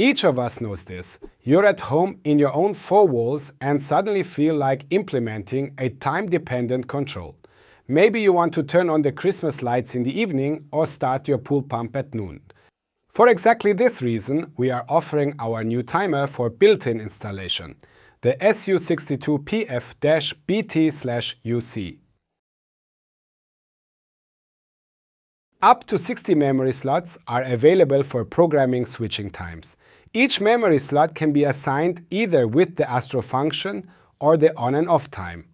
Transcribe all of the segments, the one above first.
Each of us knows this. You're at home in your own four walls and suddenly feel like implementing a time-dependent control. Maybe you want to turn on the Christmas lights in the evening or start your pool pump at noon. For exactly this reason, we are offering our new timer for built-in installation, the SU62PF-BT/UC. Up to 60 memory slots are available for programming switching times. Each memory slot can be assigned either with the Astro function or the on and off time.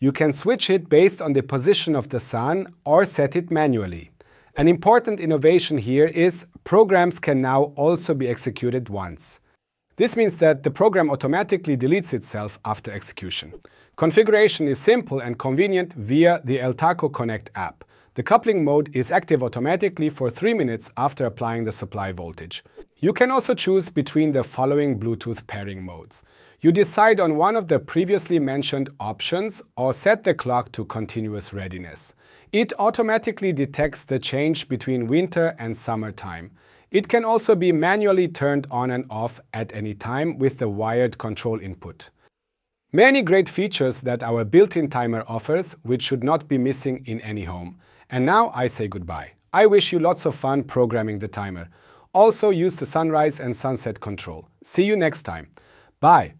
You can switch it based on the position of the sun or set it manually. An important innovation here is programs can now also be executed once. This means that the program automatically deletes itself after execution. Configuration is simple and convenient via the ELTAKO Connect app. The coupling mode is active automatically for 3 minutes after applying the supply voltage. You can also choose between the following Bluetooth pairing modes. You decide on one of the previously mentioned options or set the clock to continuous readiness. It automatically detects the change between winter and summer time. It can also be manually turned on and off at any time with the wired control input. Many great features that our built-in timer offers, which should not be missing in any home. And now I say goodbye. I wish you lots of fun programming the timer. Also use the sunrise and sunset control. See you next time. Bye.